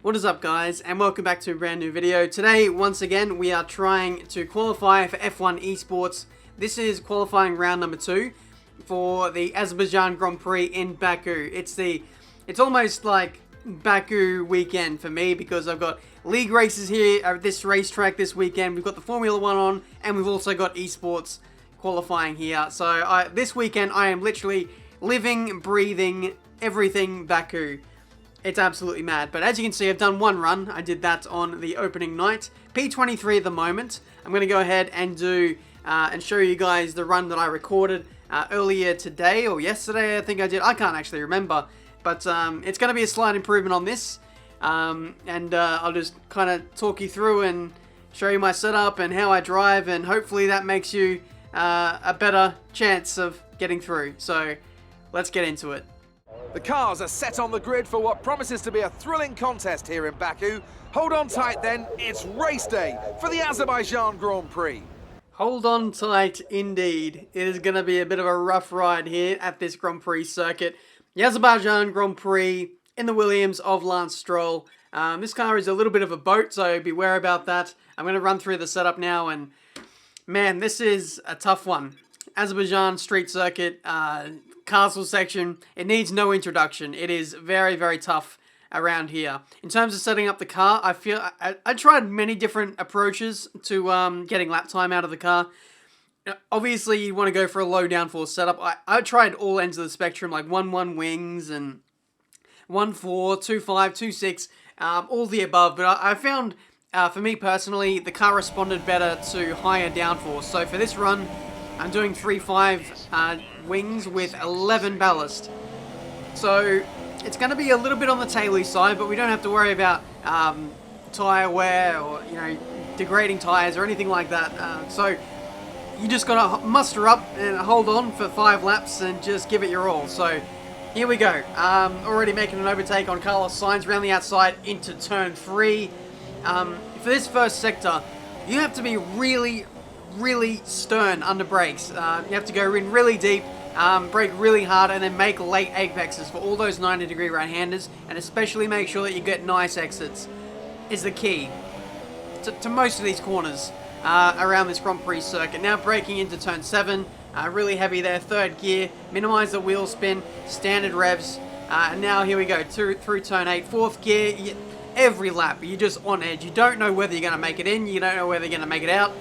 What is up, guys, and welcome back to a brand new video. Today, once again, we are trying to qualify for F1 Esports. This is qualifying round number 2 for the Azerbaijan Grand Prix in Baku. It's almost like Baku weekend for me because I've got league races here at this racetrack this weekend. We've got the Formula 1 on, and we've also got Esports qualifying here. So this weekend, I am literally living, breathing, everything Baku. It's absolutely mad. But as you can see, I've done one run. I did that on the opening night. P23 at the moment. I'm going to go ahead and do and show you guys the run that I recorded earlier today or yesterday, I think I did. I can't actually remember. But it's going to be a slight improvement on this. I'll just kind of talk you through and show you my setup and how I drive. And hopefully that makes you a better chance of getting through. So let's get into it. The cars are set on the grid for what promises to be a thrilling contest here in Baku. Hold on tight then, it's race day for the Azerbaijan Grand Prix. Hold on tight indeed. It is going to be a bit of a rough ride here at this Grand Prix circuit. The Azerbaijan Grand Prix in the Williams of Lance Stroll. This car is a little bit of a boat, so beware about that. I'm going to run through the setup now, and man, this is a tough one. Azerbaijan street circuit, castle section, it needs no introduction. It is very, very tough around here. In terms of setting up the car, I feel I tried many different approaches to getting lap time out of the car. Obviously, you want to go for a low downforce setup. I tried all ends of the spectrum, like 1-1 wings and 1-4, 2-5, 2-6, all the above. But I found, for me personally, the car responded better to higher downforce. So for this run, I'm doing 3-5 wings with 11 ballast. So it's going to be a little bit on the taily side, but we don't have to worry about tyre wear or degrading tyres or anything like that. So you just got to muster up and hold on for 5 laps and just give it your all. So here we go. Already making an overtake on Carlos Sainz around the outside into turn 3. For this first sector, you have to be really stern under brakes. You have to go in really deep, brake really hard, and then make late apexes for all those 90-degree right-handers, and especially make sure that you get nice exits is the key to most of these corners around this Grand Prix circuit. Now braking into turn 7, really heavy there, 3rd gear, minimize the wheel spin, standard revs, and now here we go, through turn 8, 4th gear. Every lap, you're just on edge. You don't know whether you're going to make it in, you don't know whether you're going to make it out.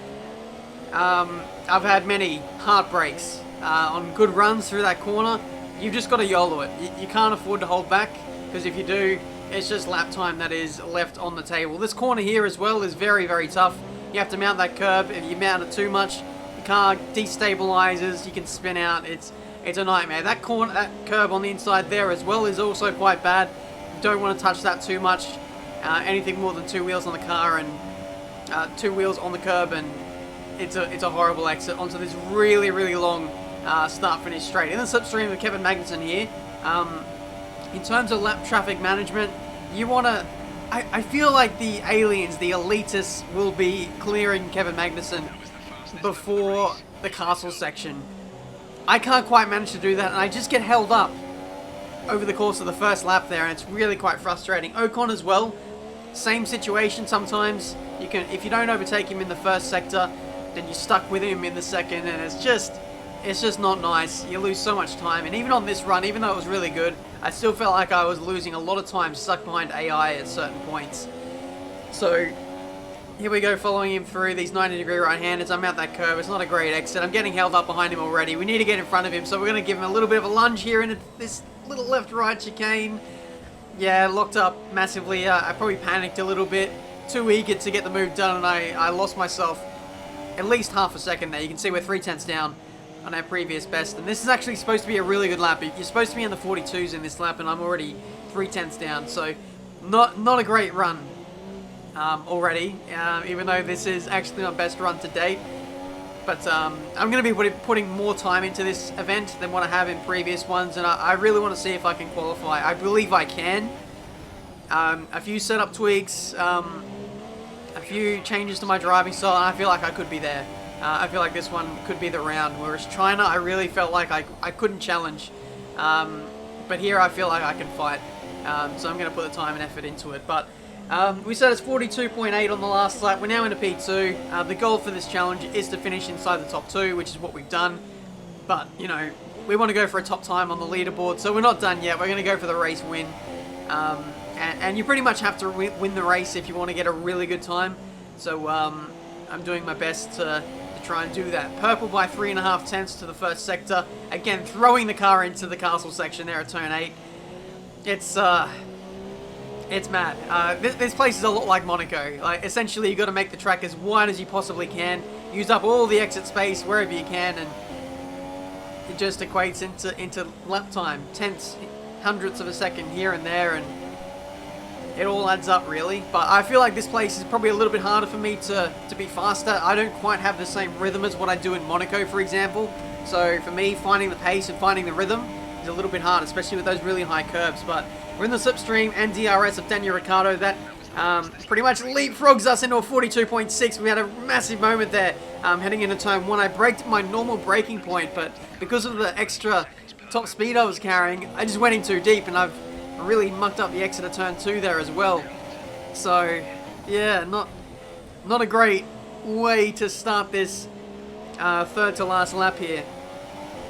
I've had many heartbreaks on good runs through that corner. You've just got to YOLO it. You can't afford to hold back, because if you do, it's just lap time that is left on the table. This corner here as well is very, very tough. You have to mount that curb. If you mount it too much, the car destabilizes. You can spin out. It's a nightmare. That curb on the inside there as well is also quite bad. You don't want to touch that too much. Anything more than 2 wheels on the car and 2 wheels on the curb, and it's a horrible exit onto this really long start-finish straight. In the slipstream of Kevin Magnussen here, in terms of lap traffic management, you want to... I feel like the aliens, the elitists, will be clearing Kevin Magnussen before the castle section. I can't quite manage to do that, and I just get held up over the course of the first lap there, and it's really quite frustrating. Ocon as well, same situation sometimes. You can, if you don't overtake him in the first sector, then you're stuck with him in the second, and it's just not nice. You lose so much time, and even on this run, even though it was really good, I still felt like I was losing a lot of time stuck behind AI at certain points. So here we go, following him through these 90-degree right-handers. I'm out that curve. It's not a great exit. I'm getting held up behind him already. We need to get in front of him, so we're going to give him a little bit of a lunge here into this little left-right chicane. Yeah, locked up massively. I probably panicked a little bit. Too eager to get the move done, and I lost myself at least half a second there. You can see we're 3/10 down on our previous best, and this is actually supposed to be a really good lap. You're supposed to be in the 42s in this lap, and I'm already 3/10 down, so not a great run already, even though this is actually my best run to date. But I'm going to be putting more time into this event than what I have in previous ones, and I really want to see if I can qualify. I believe I can. A few setup tweaks, a few changes to my driving style, and I feel like I could be there. I feel like this one could be the round, whereas China, I really felt like I couldn't challenge. But here I feel like I can fight. So I'm going to put the time and effort into it. But We said it's 42.8 on the last lap. We're now into P2. The goal for this challenge is to finish inside the top 2, which is what we've done. But, you know, we want to go for a top time on the leaderboard, so we're not done yet. We're going to go for the race win. And you pretty much have to win the race if you want to get a really good time. So I'm doing my best to try and do that. Purple by 3.5 tenths to the first sector. Again, throwing the car into the castle section there at turn 8. It's mad. This place is a lot like Monaco. Like, essentially, you got to make the track as wide as you possibly can. Use up all the exit space wherever you can, and it just equates into lap time. Tenths, hundredths of a second here and there, and it all adds up, really. But I feel like this place is probably a little bit harder for me to be faster. I don't quite have the same rhythm as what I do in Monaco, for example. So for me, finding the pace and finding the rhythm is a little bit hard, especially with those really high curves. But we're in the slipstream and DRS of Daniel Ricciardo. That pretty much leapfrogs us into a 42.6. We had a massive moment there heading into turn 1. I braked my normal braking point, but because of the extra top speed I was carrying, I just went in too deep, and I've really mucked up the exit of turn 2 there as well. So yeah, not a great way to start this third to last lap here.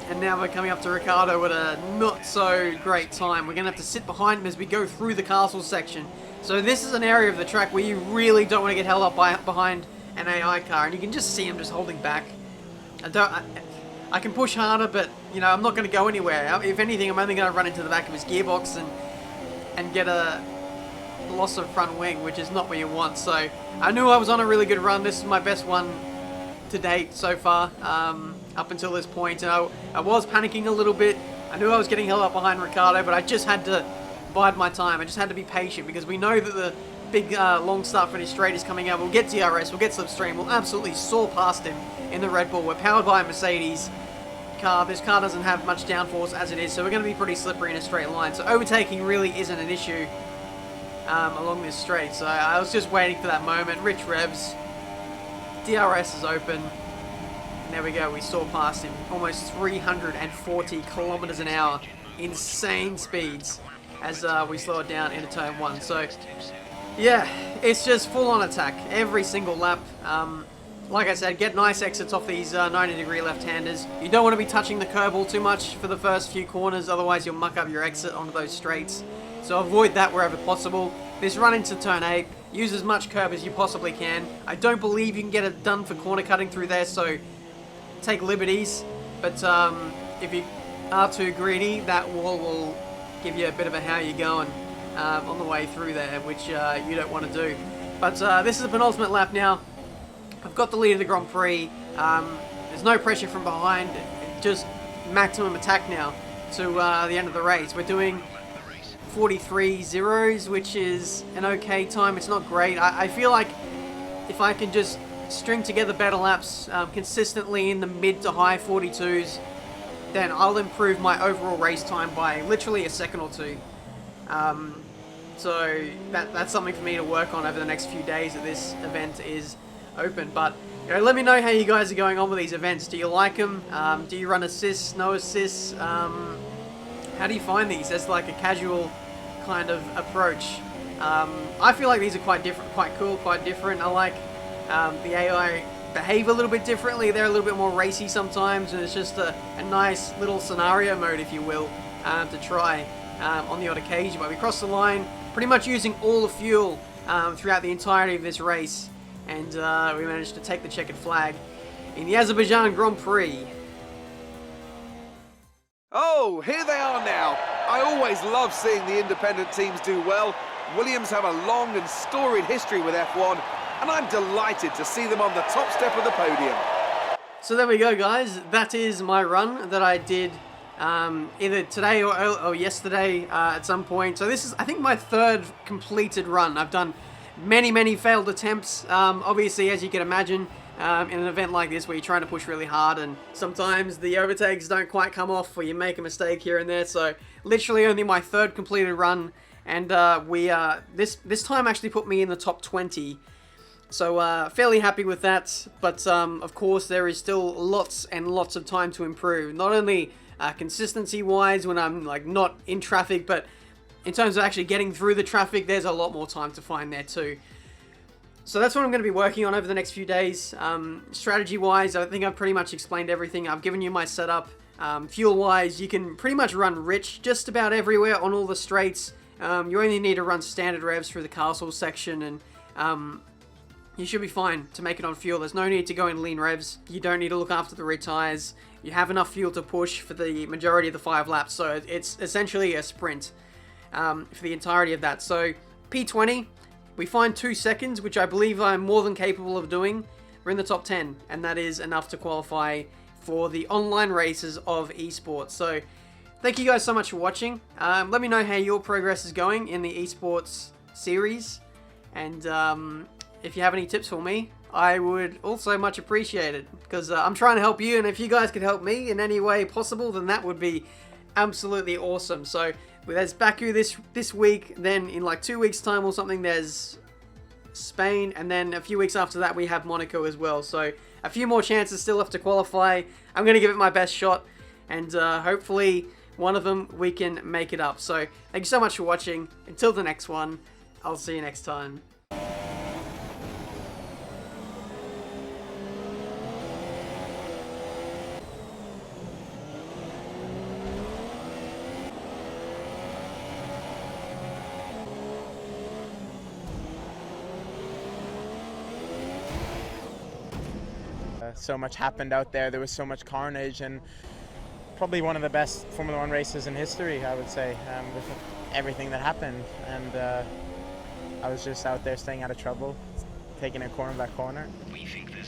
And now we're coming up to Ricciardo at a not so great time. We're going to have to sit behind him as we go through the castle section. So this is an area of the track where you really don't want to get held up behind an AI car. And you can just see him just holding back. I can push harder, but you know, I'm not going to go anywhere. If anything, I'm only going to run into the back of his gearbox and get a loss of front wing, which is not what you want. So I knew I was on a really good run. This is my best one to date so far, up until this point. And I was panicking a little bit. I knew I was getting held up behind Ricciardo, but I just had to bide my time. I just had to be patient, because we know that the big long start finish straight is coming out. We'll get DRS, we'll get slipstream, we'll absolutely soar past him in the Red Bull. We're powered by a Mercedes car. This car doesn't have much downforce as it is, so we're going to be pretty slippery in a straight line. So overtaking really isn't an issue along this straight. So I was just waiting for that moment. Rich revs, DRS is open, and there we go. We saw past him, almost 340 kilometers an hour, insane speeds as we slow it down into turn 1. So yeah, it's just full on attack every single lap. Like I said, get nice exits off these 90-degree left-handers. You don't want to be touching the curb all too much for the first few corners, otherwise you'll muck up your exit onto those straights. So avoid that wherever possible. This run into turn 8, use as much curb as you possibly can. I don't believe you can get it done for corner cutting through there, so take liberties. But if you are too greedy, that wall will give you a bit of a how you going on the way through there, which you don't want to do. But this is the penultimate lap now. I've got the lead of the Grand Prix. There's no pressure from behind, just maximum attack now to the end of the race. We're doing 43 zeros, which is an okay time. It's not great. I feel like if I can just string together better laps consistently in the mid to high 42s, then I'll improve my overall race time by literally a second or two. So that's something for me to work on over the next few days that this event is open. But you know, let me know how you guys are going on with these events. Do you like them? Do you run assists, no assists? How do you find these as like a casual kind of approach? I feel like these are quite different, quite cool, quite different. I like the AI behave a little bit differently. They're a little bit more racy sometimes, and it's just a nice little scenario mode, if you will, to try on the odd occasion. But we crossed the line, pretty much using all the fuel throughout the entirety of this race. And we managed to take the checkered flag in the Azerbaijan Grand Prix. Oh, here they are now. I always love seeing the independent teams do well. Williams have a long and storied history with F1, and I'm delighted to see them on the top step of the podium. So there we go, guys. That is my run that I did either today or yesterday at some point. So this is, I think, my third completed run. I've done many failed attempts, obviously, as you can imagine, in an event like this where you're trying to push really hard, and sometimes the overtakes don't quite come off, or you make a mistake here and there. So literally only my third completed run, and this time actually put me in the top 20. So fairly happy with that, but of course there is still lots and lots of time to improve. Not only consistency wise when I'm like not in traffic, but in terms of actually getting through the traffic, there's a lot more time to find there too. So that's what I'm going to be working on over the next few days. Strategy-wise, I think I've pretty much explained everything. I've given you my setup. Fuel-wise, you can pretty much run rich just about everywhere on all the straights. You only need to run standard revs through the castle section, and you should be fine to make it on fuel. There's no need to go in lean revs. You don't need to look after the rear tires. You have enough fuel to push for the majority of the 5 laps, so it's essentially a sprint for the entirety of that. So P20, we find 2 seconds, which I believe I'm more than capable of doing. We're in the top 10, and that is enough to qualify for the online races of esports. So thank you guys so much for watching. Let me know how your progress is going in the esports series, and if you have any tips for me, I would also much appreciate it, because I'm trying to help you, and if you guys could help me in any way possible, then that would be absolutely awesome. So there's Baku this week, then in like 2 weeks time or something there's Spain, and then a few weeks after that we have Monaco as well. So a few more chances still left to qualify. I'm going to give it my best shot, and hopefully one of them we can make it up. So thank you so much for watching. Until the next one, I'll see you next time. So much happened out there. There was so much carnage, and probably one of the best Formula 1 races in history, I would say, with everything that happened. And I was just out there staying out of trouble, taking a corner by corner. We think this